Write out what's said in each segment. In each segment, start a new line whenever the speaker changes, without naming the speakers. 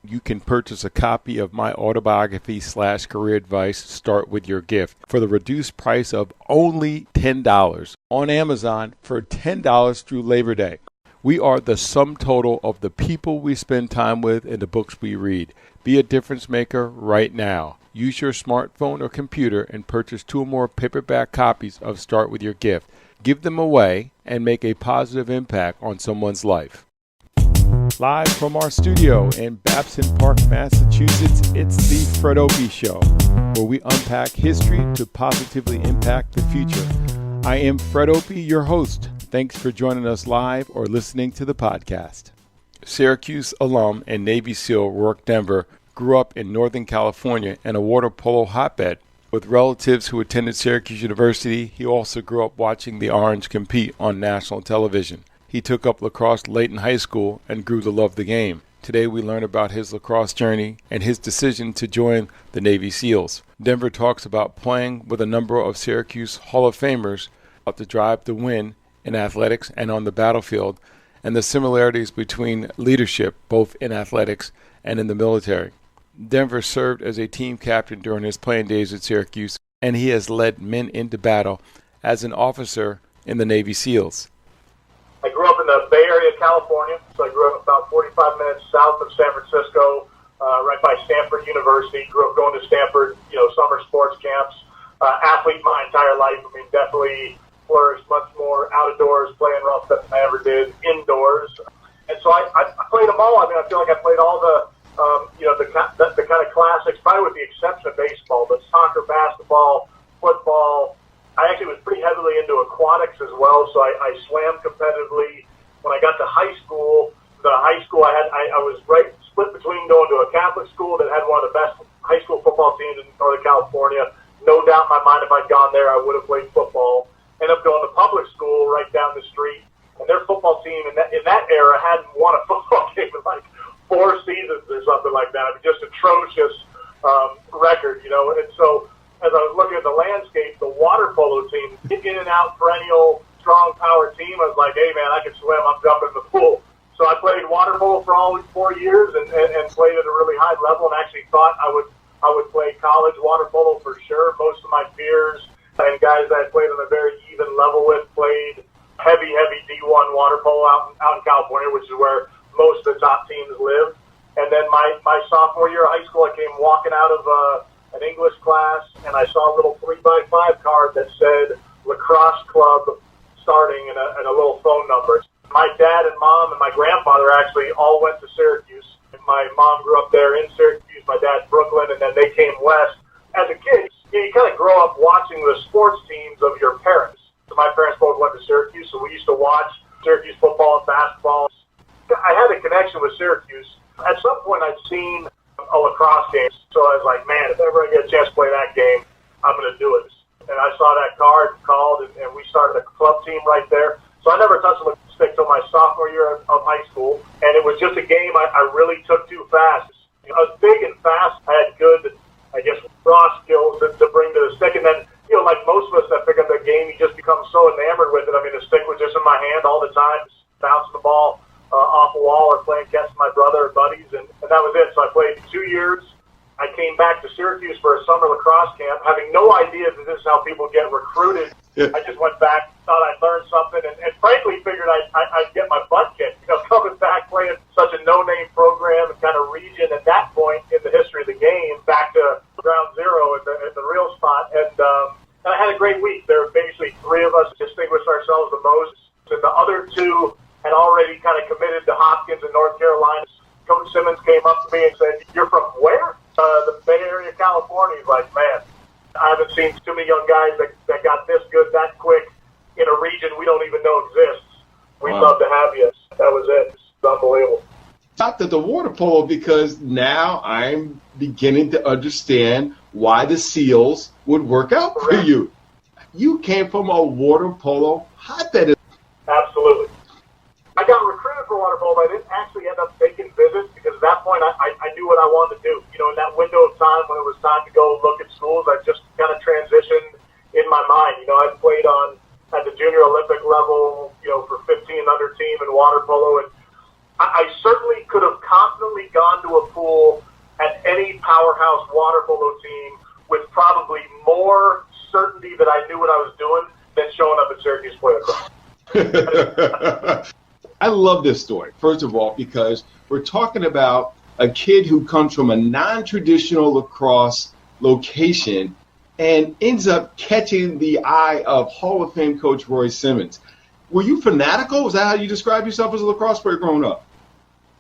you can purchase a copy of my autobiography/career advice, Start With Your Gift, for the reduced price of only $10 on Amazon for $10 through Labor Day. We are the sum total of the people we spend time with and the books we read. Be a difference maker right now. Use your smartphone or computer and purchase 2 or more paperback copies of Start With Your Gift. Give them away and make a positive impact on someone's life. Live from our studio in Babson Park, Massachusetts, it's the Fred Opie Show, where we unpack history to positively impact the future. I am Fred Opie, your host. Thanks for joining us live or listening to the podcast. Syracuse alum and Navy SEAL Rorke Denver grew up in Northern California in a water polo hotbed. With relatives who attended Syracuse University, he also grew up watching the Orange compete on national television. He took up lacrosse late in high school and grew to love the game. Today we learn about his lacrosse journey and his decision to join the Navy SEALs. Denver talks about playing with a number of Syracuse Hall of Famers, about the drive to win in athletics and on the battlefield, and the similarities between leadership both in athletics and in the military. Denver served as a team captain during his playing days at Syracuse, and he has led men into battle as an officer in the Navy SEALs.
I grew up in the Bay Area of California, so I grew up about 45 minutes south of San Francisco, right by Stanford University. Grew up going to Stanford, summer sports camps. Athlete my entire life. I mean, definitely flourished much more outdoors, playing rough than I ever did indoors. And so I played them all. I mean, I feel like I played all the kind of classics, probably with the exception of baseball, but soccer, basketball, football. I actually was pretty heavily into aquatics as well, so I swam competitively. When I got to high school, I was right split between going to a Catholic school that had one of the best high school football teams in Northern California. No doubt in my mind, if I'd gone there, I would have played football. Ended up going to public school right down the street, and their football team in that era hadn't won a football game in like 4 seasons or something like that. I mean, just atrocious record, And so as I was looking at the landscape, the water polo team, in and out, perennial, strong power team, I was like, hey, man, I can swim. I'm jumping in the pool. So I played water polo for all 4 years and played at a really high level, and actually thought I would play college water polo for sure. Most of my peers and guys that I played on a very even level with played heavy D1 water polo out in California, which is where most of the top teams live. And then my sophomore year of high school, I came walking out of an English class, and I saw a little 3x5 card that said lacrosse club starting and a little phone number. My dad and mom and my grandfather actually all went to Syracuse. My mom grew up there in Syracuse, my dad Brooklyn, and then they came west. As a kid, you kind of grow up watching the sports teams of your parents. So my parents both went to Syracuse, so we used to watch Syracuse football and basketball. I had a connection with Syracuse. At some point, I'd seen a lacrosse game, so I was like, man, if ever I get a chance to play that game, I'm going to do it. And I saw that card, called, and we started a club team right there. So I never touched a stick till my sophomore year of high school, and it was just a game I really took too fast. I was big and fast. I had good, raw skills to bring to the stick, and then, like most of us that pick up the game, you just become so enamored with it. I mean, the stick was just in my hand all the time, just bouncing the ball off a wall or playing catch with my brother or buddies, and that was it. So I played 2 years. I came back to Syracuse for a summer lacrosse camp, having no idea that this is how people get recruited. Yeah. I just went back, thought I'd learn something, and frankly figured I'd get my butt kicked. Coming back, playing such a no-name program and kind of region at that point in the history of the game, back to ground zero at the real spot. And I had a great week. There were basically 3 of us distinguished ourselves the most. And the other 2 had already kind of committed to Hopkins in North Carolina. Coach Simmons came up to me and said, "You're from where?" The Bay Area, California. He's like, "Man, I haven't seen too many young guys that got this good that quick in a region we don't even know exists. We'd love to have you." That was it. It's unbelievable.
Talked to the water polo because now I'm beginning to understand why the SEALs would work out for you. You came from a water polo hotbed.
Absolutely. I got recruited for water polo, but I didn't actually end up taking visits because at that point I knew what I wanted to do. In that window of time when it was time to go look at schools, I just kind of transitioned in my mind. I played at the junior Olympic level, for 15 under team in water polo, and I certainly could have confidently gone to a pool school at any powerhouse water polo team with probably more certainty that I knew what I was doing than showing up at Syracuse to play lacrosse.
I love this story, first of all, because we're talking about a kid who comes from a non-traditional lacrosse location and ends up catching the eye of Hall of Fame coach Roy Simmons. Were you fanatical? Was that how you describe yourself as a lacrosse player growing up?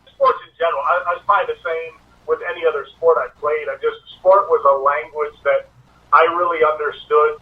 Sports in general, I was probably the same with any other sport I played. Sport was a language that I really understood.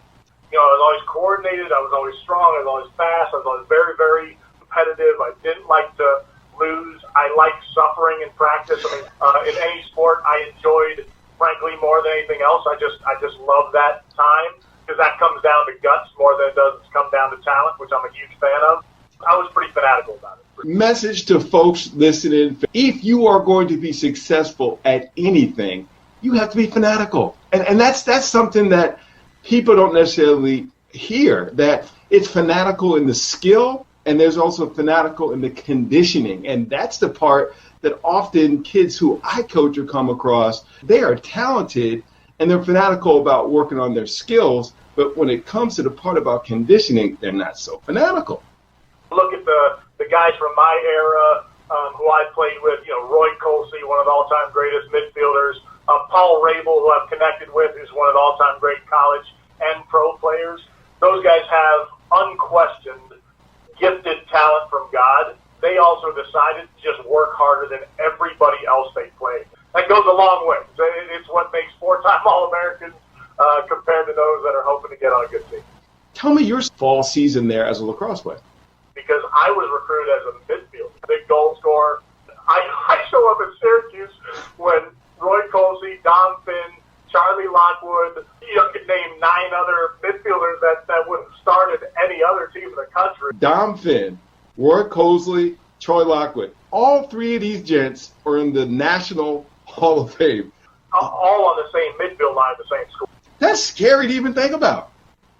You know, I was always coordinated, I was always strong, I was always fast, I was always very, very competitive. I didn't like to lose. I liked suffering in practice. I mean, in any sport, I enjoyed, frankly, more than anything else. I just love that time because that comes down to guts more than it does come down to talent, which I'm a huge fan of. I was pretty fanatical about it.
Message to folks listening: if you are going to be successful at anything, you have to be fanatical, and that's something that people don't necessarily hear. That it's fanatical in the skill. And there's also fanatical in the conditioning. And that's the part that often kids who I coach or come across, they are talented and they're fanatical about working on their skills. But when it comes to the part about conditioning, they're not so fanatical.
Look at the guys from my era who I played with, you know, Roy Colsey, one of the all-time greatest midfielders, Paul Rabel, who I've connected with, who's one of the all-time great college and pro players. Those guys have unquestioned gifted talent from God. They also decided to just work harder than everybody else they played. That goes a long way. It's what makes four-time All-Americans compared to those that are hoping to get on a good team.
Tell me your fall season there as a lacrosse player.
Because I was recruited as a midfielder, big goal scorer. I show up at Syracuse when Roy Colsey, Dom Finn, Charlie Lockwood, you could name 9 other midfielders that would have started any other team in the country.
Dom Finn, Roy Colsey, Troy Lockwood. All 3 of these gents are in the National Hall of Fame.
All on the same midfield line, the same school.
That's scary to even think about.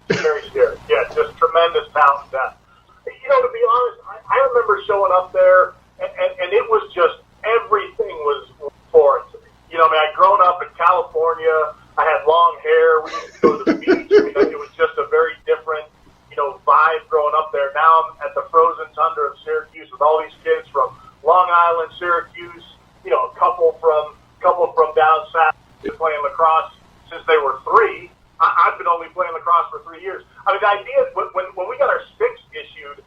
Very scary. Yeah, just tremendous talent and depth. You know, to be honest, I remember showing up there, and it was just everything was foreign to me. You know, I mean, I'd grown up in California. I had long hair. We used to go to the beach. I mean, it was just a very different, you know, vibe growing up there. Now I'm at the frozen tundra of Syracuse with all these kids from Long Island, Syracuse. You know, a couple from down south playing lacrosse since they were 3. I've been only playing lacrosse for 3 years. I mean, the idea is when we got our sticks issued,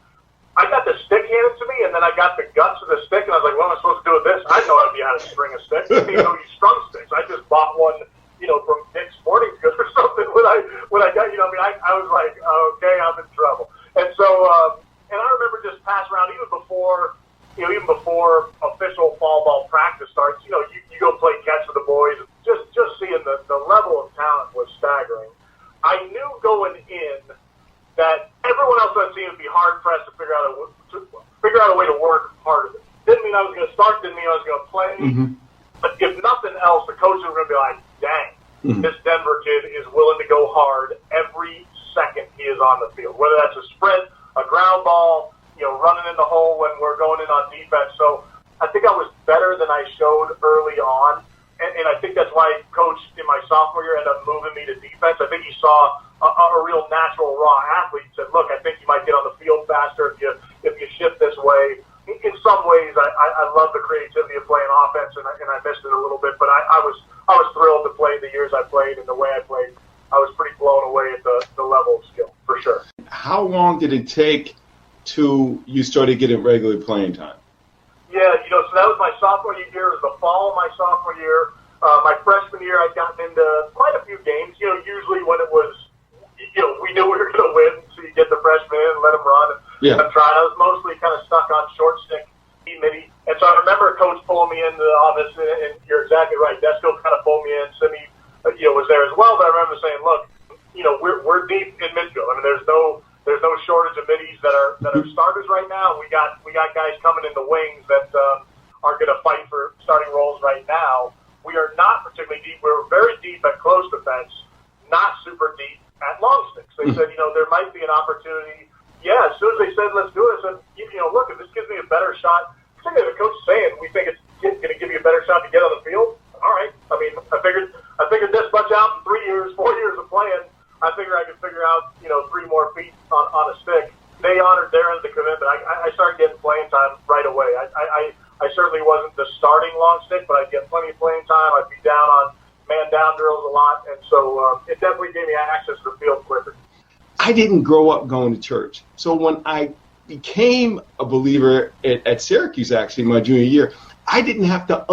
I got the stick handed to me, and then I got the guts of the stick, and I was like, what am I supposed to do with this? I had no idea how to string a stick. I didn't even know you strung sticks. I just bought one, you know, from Dick's Sporting Goods or something when I got, you know, I mean, I was like, okay, I'm in trouble. And so, and I remember just passing around even before official fall ball practice starts, you know, you go play catch with the boys. Just seeing the level of talent was staggering. I knew going in that everyone else on the team would be hard pressed to figure out a way to work harder. Didn't mean I was going to start. Didn't mean I was going to play. Mm-hmm. But if nothing else, the coaches were going to be like, "Dang, this Denver kid is willing to go hard every second he is on the field. Whether that's a sprint, a ground ball, you know, running in the hole when we're going in on defense." So I think I was better than I showed early on, and I think that's why Coach in my sophomore year ended up moving me to defense. I think he saw a real natural raw athlete. Said, "Look, I think you might get on the field faster if you shift this way." In some ways, I love the creativity of playing offense, and I missed it a little bit. But I was thrilled to play the years I played and the way I played. I was pretty blown away at the level of skill, for sure.
How long did it take till you started getting regular playing time?
Yeah, you know, so that was my sophomore year. It was the fall of my sophomore year. My freshman year, I'd gotten into quite a few games. You know, usually when it was, you know, we knew we were going to win, so you get the freshmen in and let them run and try. I was mostly kind of stuck on short stick, midi. And so I remember a coach pulling me into the office, and you're exactly right. Desco kind of pulled me in. Simi, you know, was there as well. But I remember saying, look, you know, we're deep in midfield. I mean, there's no shortage of middies that are starters right now. We got guys coming in the wings that are going to fight for starting roles right now. We are not particularly deep. We're very deep at close defense, not super deep at long sticks. They said, you know, there might be an opportunity. Yeah, as soon as they said, let's do it, I said, you know, look, if this gives me a better shot, particularly the coach saying, we think it's going to give you a better shot to get on the field. All right. I mean, I figured this much out in 3 years, 4 years of playing. I figured I could figure out, 3 more feet on a stick. They honored their end of the commitment. I started getting playing time right away. I certainly wasn't the starting long stick, but I'd get plenty of playing time. I'd be down on man down drills a lot, and so it definitely gave me access to the field quicker.
I didn't grow up going to church. So when I became a believer at Syracuse, actually, my junior year, I didn't have to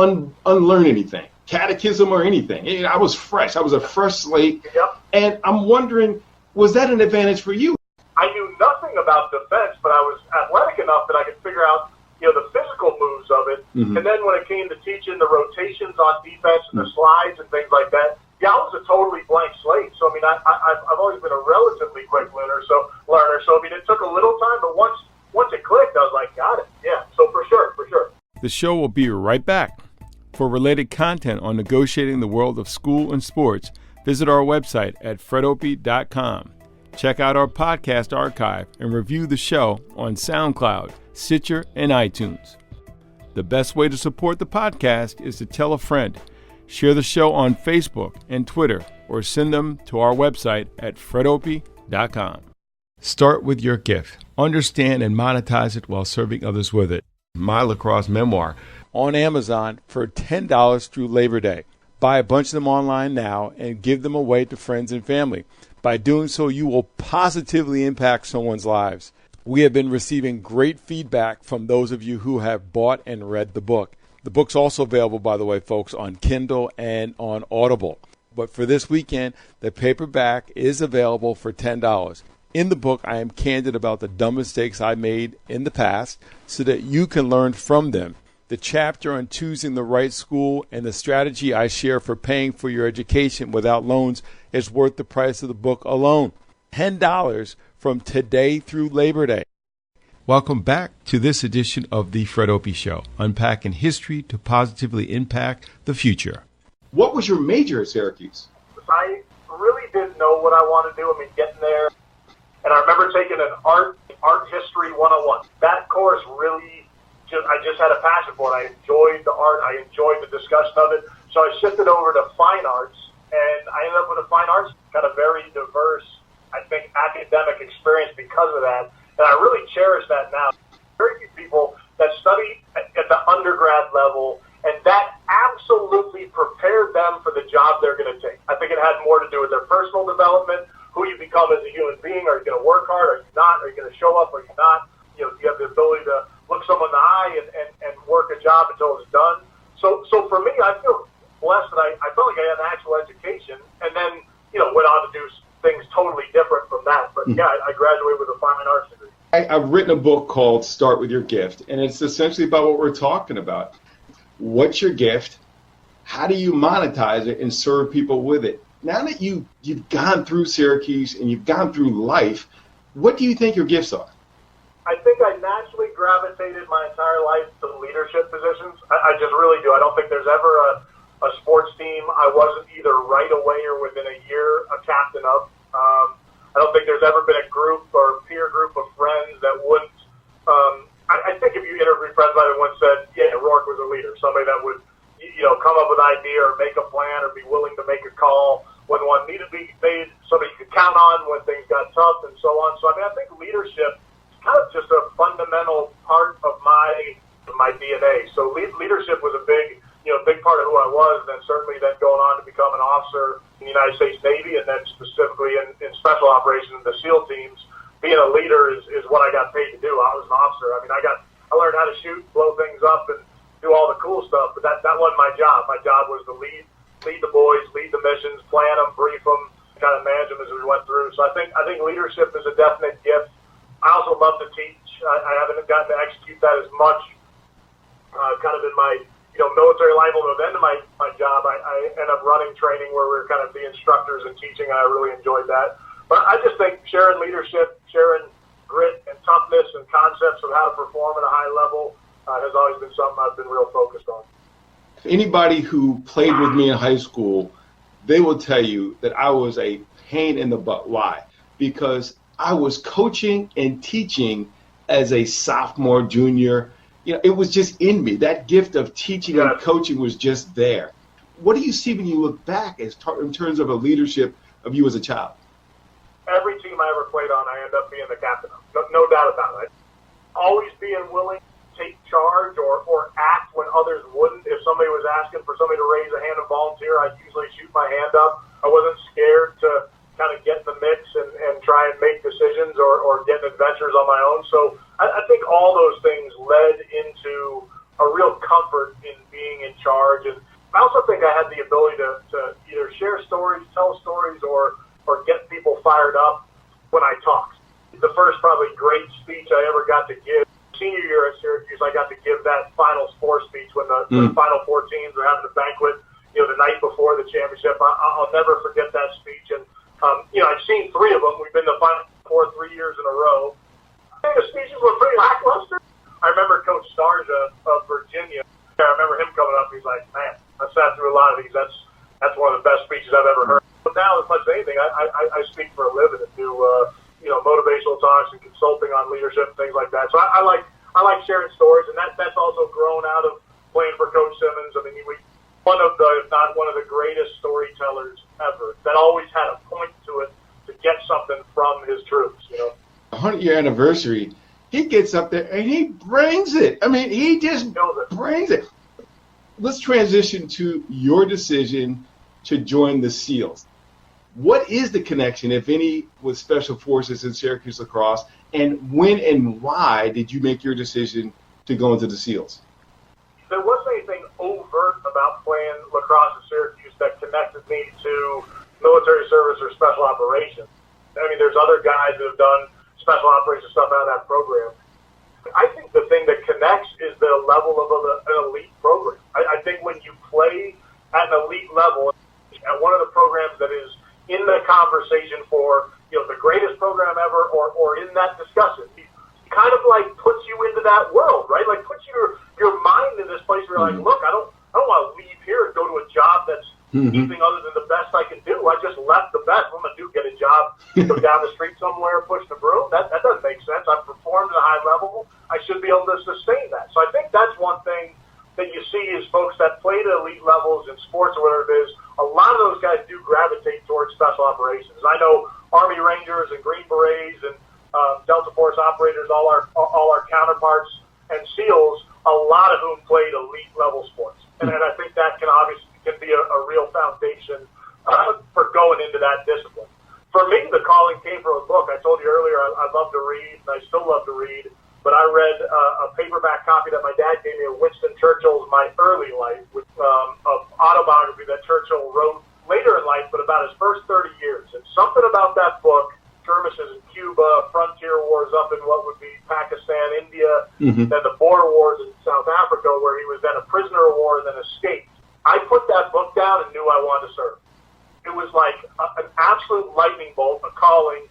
unlearn anything, catechism or anything. I was fresh. I was a fresh slate.
Yep.
And I'm wondering, was that an advantage for you?
I knew nothing about defense, but I was athletic enough that I could figure out, the physical moves of it. Mm-hmm. And then when it came to teaching the rotations on defense and the slides and things like that, I was a totally blank slate. So, I mean, I've always been a relatively quick learner. So, I mean, it took a little time, but once it clicked, I was like, got it. Yeah, so for sure.
The show will be right back. For related content on negotiating the world of school and sports, visit our website at fredopie.com. Check out our podcast archive and review the show on SoundCloud, Stitcher, and iTunes. The best way to support the podcast is to tell a friend, share the show on Facebook and Twitter, or send them to our website at fredopie.com. Start with your gift. Understand and monetize it while serving others with it. My lacrosse memoir on Amazon for $10 through Labor Day. Buy a bunch of them online now and give them away to friends and family. By doing so, you will positively impact someone's lives. We have been receiving great feedback from those of you who have bought and read the book. The book's also available, by the way, folks, on Kindle and on Audible. But for this weekend, the paperback is available for $10. In the book, I am candid about the dumb mistakes I made in the past so that you can learn from them. The chapter on choosing the right school and the strategy I share for paying for your education without loans is worth the price of the book alone. $10 from today through Labor Day. Welcome back to this edition of The Fred Opie Show, unpacking history to positively impact the future.
What was your major at Syracuse?
I really didn't know what I wanted to do. I mean, getting there, and I remember taking an art history 101. That course really, I just had a passion for it. I enjoyed the art. I enjoyed the discussion of it. So I shifted over to fine arts, and I ended up with a fine arts, kind of very diverse, I think, academic experience because of that. And I really cherish that now. Very few people that study at the undergrad level, and that absolutely prepared them for the job they're going to take. I think it had more to do with their personal development, who you become as a human being. Are you going to work hard? Are you not? Are you going to show up? Are you not? Do you have the ability to look someone in the eye and work a job until it's done? So for me, I feel blessed that I felt like I had an actual education, and then went on to do things totally different from that. But yeah, I graduated with a fine arts degree.
I've written a book called Start With Your Gift, and it's essentially about what we're talking about. What's your gift? How do you monetize it and serve people with it? Now that you've gone through Syracuse and you've gone through life, what do you think your gifts are?
I think I naturally gravitated my entire life to leadership positions. I just really do. I don't think there's ever a sports team I wasn't either right away or within a year a captain of. I don't think there's ever been a group or peer group of friends that wouldn't. I think if you interviewed friends, I once said, yeah, Rorke was a leader, somebody that would, come up with an idea or make a plan or be willing to make a call when one needed to be made, somebody you could count on when things got tough and so on. So, I think leadership is kind of just a fundamental part of my DNA. So leadership was a big part of who I was, and then certainly then going on to become an officer in the United States Navy, and then specifically in special operations, the SEAL teams. Being a leader is what I got paid to do. I was an officer. I learned how to shoot, blow things up, and do all the cool stuff, but that wasn't my job. My job was to lead the boys, lead the missions, plan them, brief them, kind of manage them as we went through. So I think leadership is a definite gift. I also love to teach. I haven't gotten to execute that as much kind of in my military life, although at the end of my job, I ended up running training where we were kind of the instructors and teaching, and I really enjoyed that. But I just think sharing leadership, sharing grit and toughness and concepts of how to perform at a high level has always been something I've been real focused on.
Anybody who played with me in high school, they will tell you that I was a pain in the butt. Why? Because I was coaching and teaching as a sophomore, junior, it was just in me. That gift of teaching
Yeah.
and coaching was just there. What do you see when you look back in terms of a leadership of you as a child?
Every team I ever played on, I end up being the captain of. No doubt about it. Always being willing to take charge or act when others wouldn't. If somebody was asking for somebody to raise a hand and volunteer, I'd usually shoot my hand up. I wasn't scared to kind of get in the mix and try and make decisions or get in adventures on my own. So I think all those things led into a real comfort in being in charge. And I also think I had the ability to either share stories, tell stories, or get people fired up when I talked. The first probably great speech I ever got to give, senior year at Syracuse, I got to give that Final Four speech when the Final Four teams were having a banquet, the night before the championship. I'll never forget that speech. And, I've seen three of them. We've been to Final Four 3 years in a row. I think the speeches were pretty lackluster. I remember Coach Starja of Virginia. I remember him coming up. He's like, man, I sat through a lot of these. That's one of the best speeches I've ever heard. But now, as much as anything, I speak for a living and do motivational talks and consulting on leadership and things like that. So I like sharing stories, and that's also grown out of playing for Coach Simmons. I mean, one of the, if not one of the greatest storytellers ever. That always had a point to it to get something from his troops.
100-year anniversary. He gets up there and he brings it. I mean, he just brings it. Let's transition to your decision to join the SEALs. What is the connection, if any, with Special Forces in Syracuse lacrosse, and when and why did you make your decision to go into the SEALs?
There wasn't anything overt about playing lacrosse in Syracuse that connected me to military service or special operations. I mean, there's other guys that have done special operations stuff out of that program. I think the thing that connects is the level of an elite program. I think when you play at an elite level, at one of the programs that is in the conversation for the greatest program ever, or in that discussion, he kind of like puts you into that world, right? Like puts your mind in this place where you're like, look, I don't want to leave here and go to a job that's anything other than the best I can do. I just left the best. What am I going to do? Get a job, go down the street somewhere, push the broom? That doesn't make sense. I've performed at a high level. I should be able to sustain that. So I think that's one thing that you see is folks that play at elite levels in sports or whatever it is, a lot of those guys do gravitate towards special operations. I know Army Rangers and Green Berets and Delta Force operators, all our counterparts, and SEALs, a lot of whom played elite level sports. And I think that can be a real foundation for going into that discipline. For me, the calling came from a book. I told you earlier I love to read, and I still love to read. But I read a paperback copy that my dad gave me of Winston Churchill's My Early Life, with an autobiography that Churchill wrote later in life, but about his first 30 years. And something about that book, skirmishes in Cuba, frontier wars up in what would be Pakistan, India, then the border wars in South Africa, where he was then a prisoner of war and then escaped. I put that book down and knew I wanted to serve. It was like an absolute lightning bolt, a calling.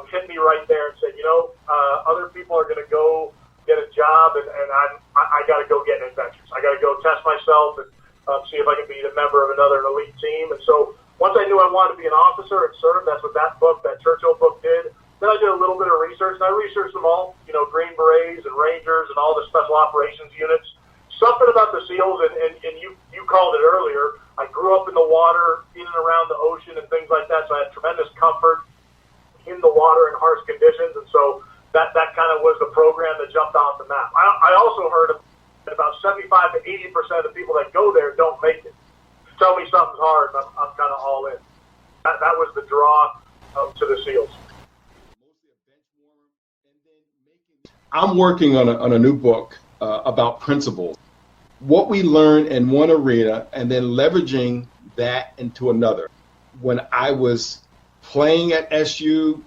Hit me right there and said, other people are going to go get a job, and I got to go get in adventures. I got to go test myself and see if I can be a member of another elite team. And so once I knew I wanted to be an officer and serve, that's what that Churchill book did. Then I did a little bit of research, and I researched them all, Green Berets and Rangers and all the special operations units. Something about the SEALs, and you called it earlier, I grew up in the water, in and around the ocean and things like that, so I had tremendous comfort in the water in harsh conditions, and so that kind of was the program that jumped off the map. I also heard that about 75 to 80% of the people that go there don't make it. Tell me something's hard, and I'm kind of all in. That was the draw to the SEALs.
I'm working on a new book about principles. What we learn in one arena and then leveraging that into another. When I was playing at SU,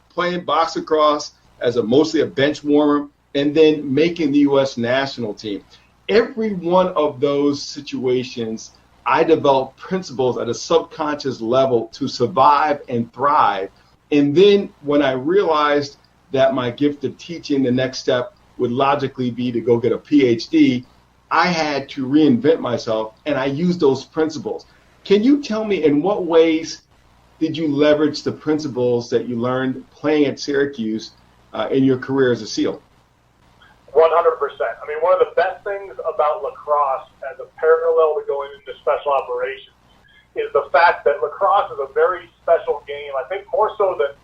playing box lacrosse as mostly a bench warmer, and then making the U.S. national team. Every one of those situations, I developed principles at a subconscious level to survive and thrive. And then when I realized that my gift of teaching, the next step would logically be to go get a PhD, I had to reinvent myself, and I used those principles. Can you tell me in what ways did you leverage the principles that you learned playing at Syracuse in your career as a SEAL?
100%. I mean, one of the best things about lacrosse as a parallel to going into special operations is the fact that lacrosse is a very special game. I think more so than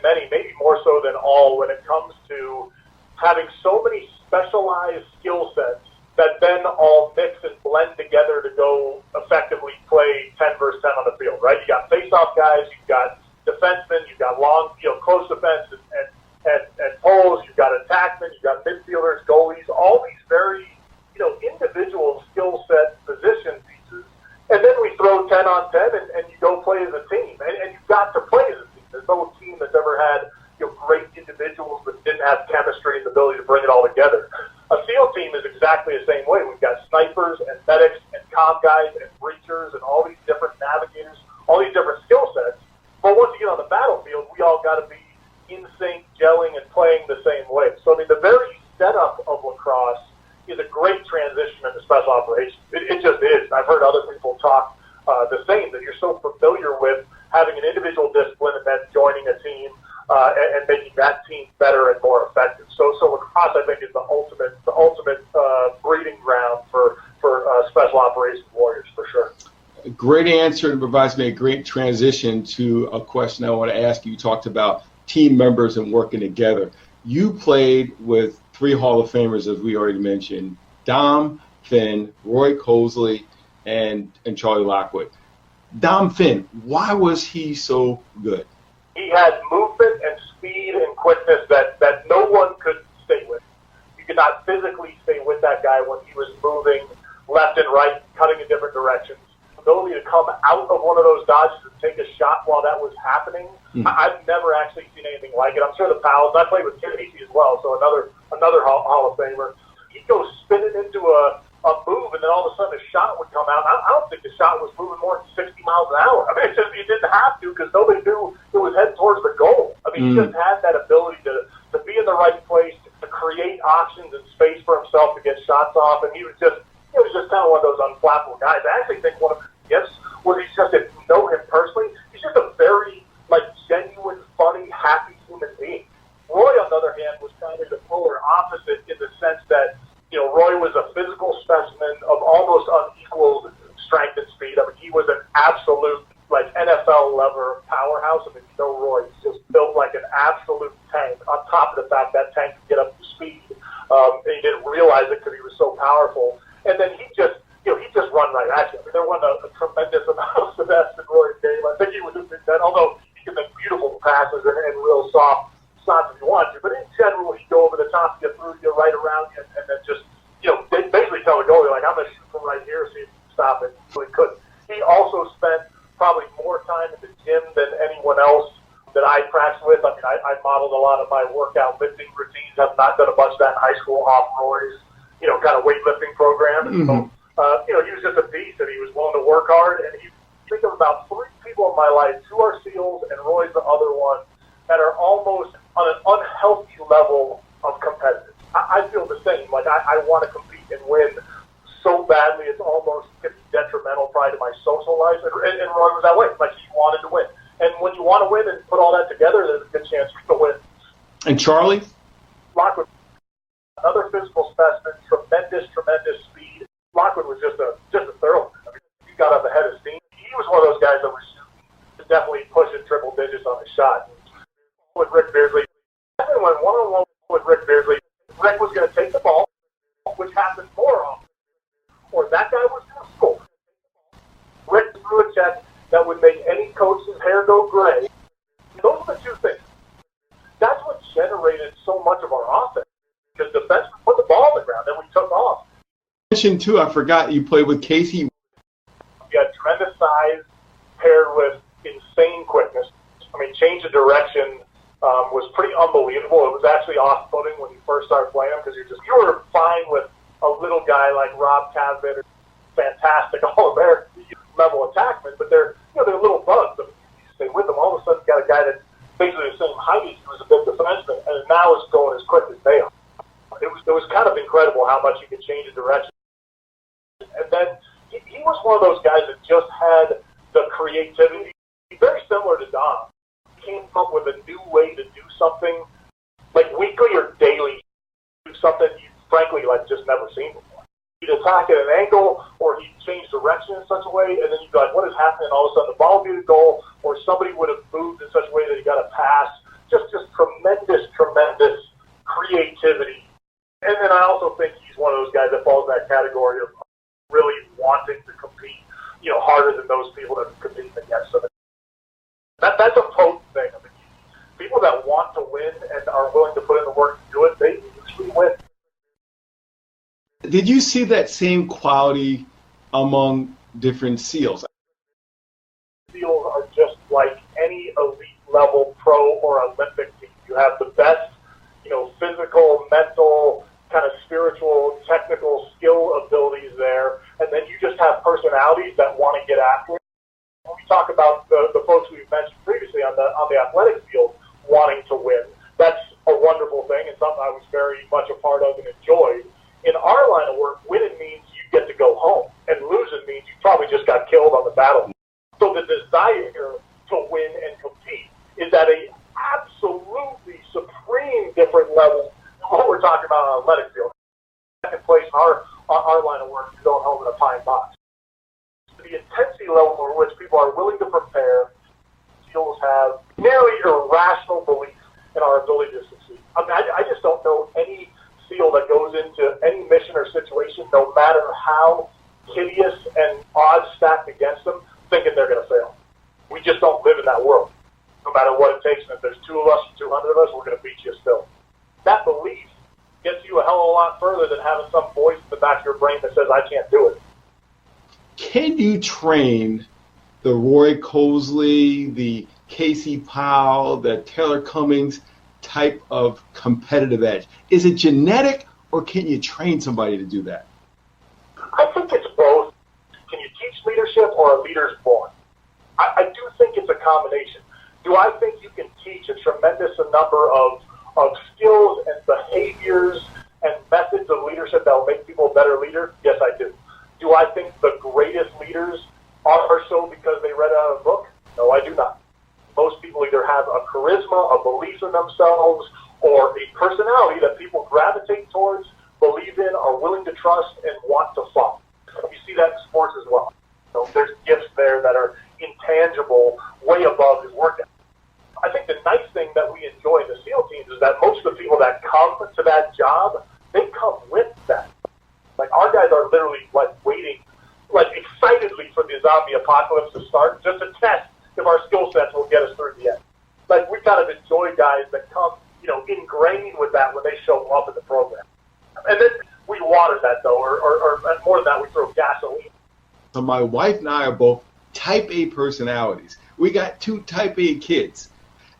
many, maybe more so than all, when it comes to having so many specialized skill sets that then all mix and blend together to go effectively play 10 versus 10 on the field, right? You got face-off guys, you've got defensemen, you've got long, close defense and poles, you've got attackmen, you've got midfielders, goalies, all these very, individual skill set position pieces. And then we throw 10 on 10 and you go play as a team. And you've got to play as a team. There's no team that's ever had great individuals but didn't have chemistry and the ability to bring it all together. A SEAL team is exactly the same way. We've got snipers and medics and comm guys and breachers and all these different navigators, all these different skill sets. But once you get on the battlefield, we all got to be in sync, gelling, and playing the same way. So, I mean, the very setup of lacrosse is a great transition into special operations. It just is. I've heard other people talk the same, that you're so familiar with having an individual discipline and then joining a team and making that team better and more effective. So lacrosse, I think, is the ultimate breeding ground for special operations warriors, for sure.
A great answer, and provides me a great transition to a question I want to ask you. You talked about team members and working together. You played with 3 Hall of Famers, as we already mentioned: Dom, Finn, Roy Cosley, and Charlie Lockwood. Dom Finn, why was he so good?
He had movement and speed and quickness that no one could stay with. You could not physically stay with that guy when he was moving left and right, cutting in different directions. The ability to come out of one of those dodges and take a shot while that was happening, I've never actually seen anything like it. I'm sure the Powells, I played with Casey as well, so another Hall of Famer. He'd go spinning into a move, and then all of a sudden a shot would come out. I don't think the shot was moving more than 60 miles an hour. I mean, it didn't have to, because nobody knew it was heading towards the goal. I mean, he just had that ability to be in the right place, to create options and space for himself to get shots off, and he was just kind of one of those unflappable guys. I actually think one of his gifts was he's just, if you know him personally, he's just a very, genuine, funny, happy human being. Roy, on the other hand, was kind of the polar opposite in the sense that, Roy was a physical specimen of almost unequaled strength and speed. I mean, he was an absolute, NFL level powerhouse. I mean, Roy, he's just built like an absolute tank, on top of the fact that tank could get up to speed. And he didn't realize it because he was so powerful. And then he just run right at you. I mean, there wasn't a tremendous amount of finesse in Roy's game. I think he would have been that, although he can make beautiful passes and real soft shots if you want to. But in general, he'd go over the top, get through you, right around you, and then just, basically tell the goalie, I'm going to shoot from right here, see if you can stop it. So he couldn't. He also spent probably more time in the gym than anyone else that I practiced with. I mean, I modeled a lot of my workout lifting routines. I've not done a bunch of that in high school off Roy's, kind of weightlifting program. And so, he was just a beast, and he was willing to work hard. And you think of about 3 people in my life, 2 are SEALs, and Roy's the other one, that are almost on an unhealthy level of competitive. I feel the same. I want to compete and win so badly, it's almost detrimental probably to my social life. And Roy was that way. He wanted to win. And when you want to win and put all that together, there's a good chance you're going to win.
And Charlie?
Lockwood, another physical specimen, tremendous speed. Lockwood was just a thoroughman. I mean, he got up ahead of steam. He was one of those guys that was definitely pushing triple digits on his shot. With Rick Beardsley, I went one-on-one with Rick Beardsley. Rick was going to take the ball, which happened more often, or that guy was going to score. Rick threw a check that would make any coach's hair go gray. Those are the 2 things. That's what generated so much of our offense, because defense put the ball on the ground, then we took off.
Mentioned too, I forgot you played with Casey.
He had tremendous size paired with insane quickness. I mean, change of direction was pretty unbelievable. It was actually off-putting when you first started playing him, because you were fine with a little guy like Rob Casbit, fantastic All-American level attackman, but they're little bugs. I mean, you stay with them. All of a sudden, you got a guy that's basically the same height as he was, a big defenseman, and now is going as quick as they are. It was kind of incredible how much he could change the direction. And then he was one of those guys that just had the creativity, very similar to Dom. He came up with a new way to do something, weekly or daily. something you frankly like just never seen before. He'd attack at an angle, or he'd change direction in such a way, and then you'd be like, what is happening? All of a sudden the ball would be the goal, or somebody would have moved in such a way that he got a pass. Just tremendous creativity. And then I also think he's one of those guys that falls in that category of really wanting to compete, harder than those people that are competing against him. That's a potent thing. I mean, people that want to win and are willing to put in the work to do it, they usually win.
Did you see that same quality among different SEALs?
SEALs are just like any elite level pro or Olympic team. You have the best, physical, mental, kind of spiritual, technical skill abilities there, and then you just have personalities that want to get after it. When we talk about the folks we've mentioned previously on the athletic field wanting to win, that's a wonderful thing and something I was very much a part of and enjoyed. In our line of work, winning means you get to go home, and losing means you probably just got killed on the battlefield. So the desire to win and compete is at a absolutely supreme different level than what we're talking about on athletic field. Second place in our line of work is going home in a pine box. The intensity level for which people are willing to prepare, SEALs have nearly irrational belief in our ability to succeed. I mean, I just don't know any SEAL that goes into any mission or situation, no matter how hideous and odds stacked against them, thinking they're going to fail. We just don't live in that world. No matter what it takes, and if there's 2 of us or 200 of us, we're going to beat you still. That belief gets you a hell of a lot further than having some voice in the back of your brain that says, I can't do it.
Can you train the Roy Cosley, the Casey Powell, the Taylor Cummings type of competitive edge? Is it genetic, or can you train somebody to do that?
I think it's both. Can you teach leadership, or a leader's born? I do think it's a combination. Do I think you can teach a tremendous number of skills and behaviors and methods of leadership that will make people a better leader? Yes, I do. Do I think the greatest leaders are so because they read out of a book? No, I do not. Most people either have a charisma, a belief in themselves, or a personality that people gravitate towards, believe in, are willing to trust, and want to follow. You see that in sports as well. There's gifts there that are intangible, way above his work ethic. I think the nice thing that we enjoy in the SEAL teams is that most of the people that come to that job, they come with that. Like, our guys are literally waiting, excitedly for the zombie apocalypse to start, just to test if our skill sets will get us through the end. We kind of enjoy guys that come, ingrained with that when they show up in the program. And then we water that, though, or more than that, we throw gasoline.
So my wife and I are both type A personalities. We got 2 type A kids.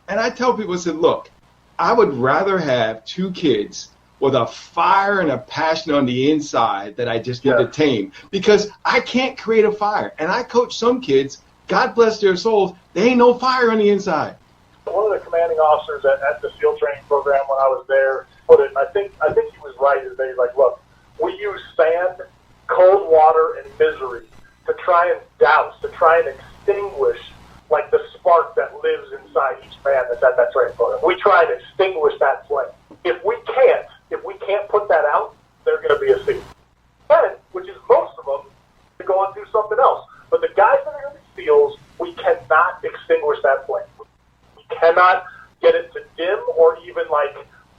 And I tell people, I said, look, I would rather have 2 kids with a fire and a passion on the inside that I just need to tame, because I can't create a fire. And I coach some kids, God bless their souls, they ain't no fire on the inside.
One of the commanding officers at the SEAL training program when I was there put it, I think he was right, is that he's like, look, we use sand, cold water, and misery to try and douse, to try and extinguish the spark that lives inside each man that's at that training program. We try and extinguish that flame. If we can't put that out, they're going to be a SEAL. And, which is most of them, to go on and do something else. But the guys that are going to be SEALs, we cannot extinguish that flame. We cannot get it to dim or even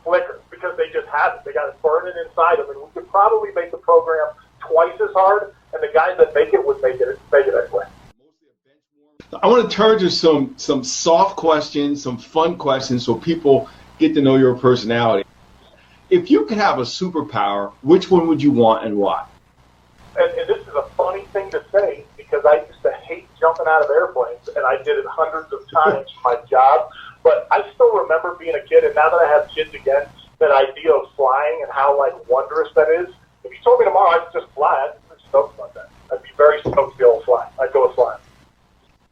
flicker, because they just have it. They got it burning inside them, and we could probably make the program twice as hard, and the guys that make it would make it anyway.
I want to turn to some soft questions, some fun questions, so people get to know your personality. If you could have a superpower, which one would you want and why?
And this is a funny thing to say, because I used to hate jumping out of airplanes, and I did it hundreds of times for my job. But I still remember being a kid, and now that I have kids again, that idea of flying and how wondrous that is. If you told me tomorrow I could just fly, I'd be stoked about that. I'd be very stoked to be able to fly. I'd go with flying.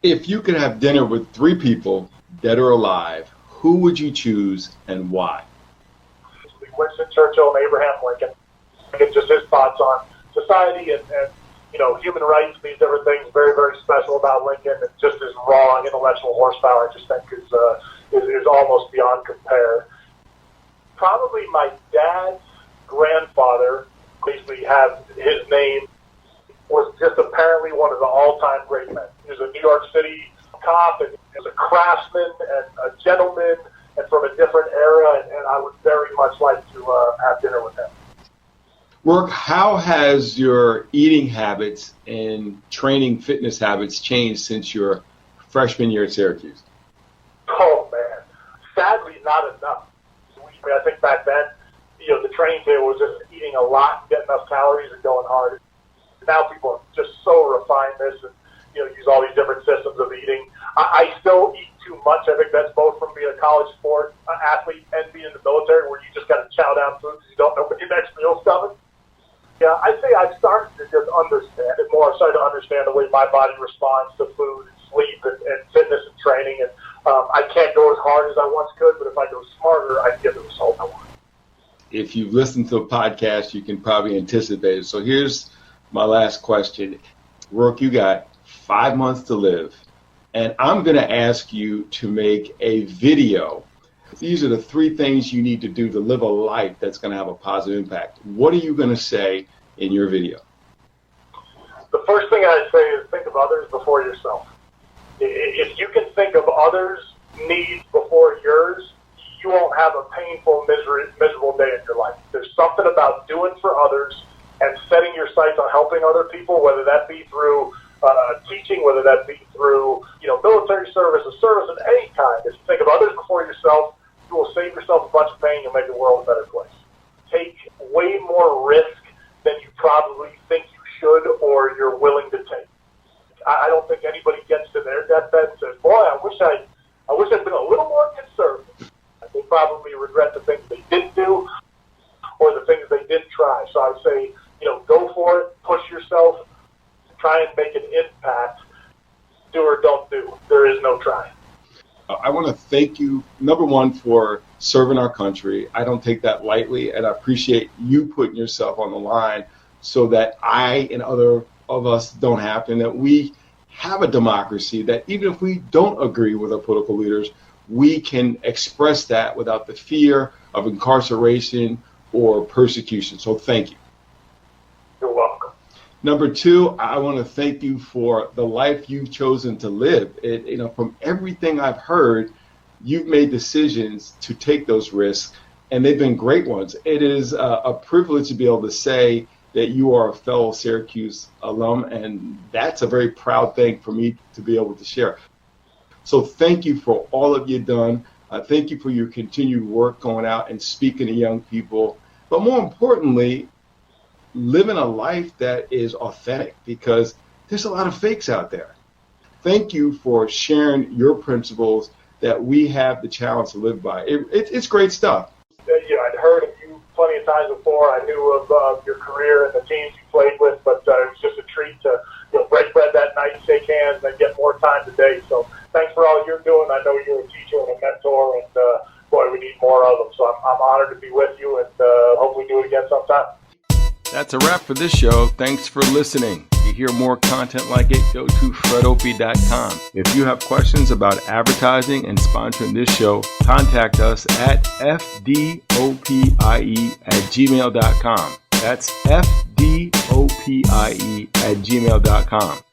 If you could have dinner with 3 people, dead or alive, who would you choose and why?
Winston Churchill and Abraham Lincoln. Just his thoughts on society and human rights, these different things, very, very special about Lincoln, and just his raw intellectual horsepower, I just think is almost beyond compare. Probably my dad's grandfather, basically have his name, was just apparently one of the all-time great men. He was a New York City cop, and he was a craftsman and a gentleman, and from a different era, and I would very much like to have dinner with him.
Rorke, how has your eating habits and training fitness habits changed since your freshman year at Syracuse?
Oh, man. Sadly, not enough. I think back then, the training day was just eating a lot, getting enough calories, and going hard. Now people are just so refined this and, use all these different systems of eating. I still eat too much. I think that's both from being a college sport athlete and being in the military, where you just got to chow down food because you don't know when your next meal's coming. Yeah, I'd say I've started to just understand it more. I've started to understand the way my body responds to food and sleep and fitness and training. And I can't go as hard as I once could, but if I go smarter, I can get the result I want.
If you've listened to a podcast, you can probably anticipate it. So here's my last question. Rorke, you got 5 months to live, and I'm going to ask you to make a video. These are the 3 things you need to do to live a life that's going to have a positive impact. What are you going to say in your video?
The first thing I'd say is think of others before yourself. If you can think of others' needs before yours, you won't have a painful, miserable day in your life. There's something about doing for others and setting your sights on helping other people, whether that be through teaching, whether that be through military service, a service of any kind. If you think of others before yourself, you will save yourself a bunch of pain and make the world a better place. Take way more risk than you probably think you should or you're willing to take. I don't think anybody gets to their deathbed and says, "Boy, I wish I'd been a little more conservative." They probably regret the things they didn't do or the things they didn't try. So I would say, go for it, push yourself, try and make an impact. Do or don't do. There is no try.
I want to thank you, number one, for serving our country. I don't take that lightly, and I appreciate you putting yourself on the line so that I and other of us don't have to, and that we have a democracy that even if we don't agree with our political leaders, we can express that without the fear of incarceration or persecution. So thank you.
You're welcome.
Number 2, I want to thank you for the life you've chosen to live. From everything I've heard, you've made decisions to take those risks, and they've been great ones. It is a privilege to be able to say that you are a fellow Syracuse alum, and that's a very proud thing for me to be able to share. So thank you for all that you've done. Thank you for your continued work going out and speaking to young people. But more importantly, living a life that is authentic, because there's a lot of fakes out there. Thank you for sharing your principles that we have the challenge to live by. It's great stuff.
I'd heard of you plenty of times before. I knew of your career and the teams you played with, but it was just a treat to break bread that night, shake hands, and get more time today. So thanks for all you're doing. I know you're a teacher and a mentor, and boy, we need more of them. So I'm honored to be with you, and hopefully do it again sometime.
That's a wrap for this show. Thanks for listening. To hear more content like it, go to fredopie.com. If you have questions about advertising and sponsoring this show, contact us at fdopie@gmail.com. That's fdopie@gmail.com.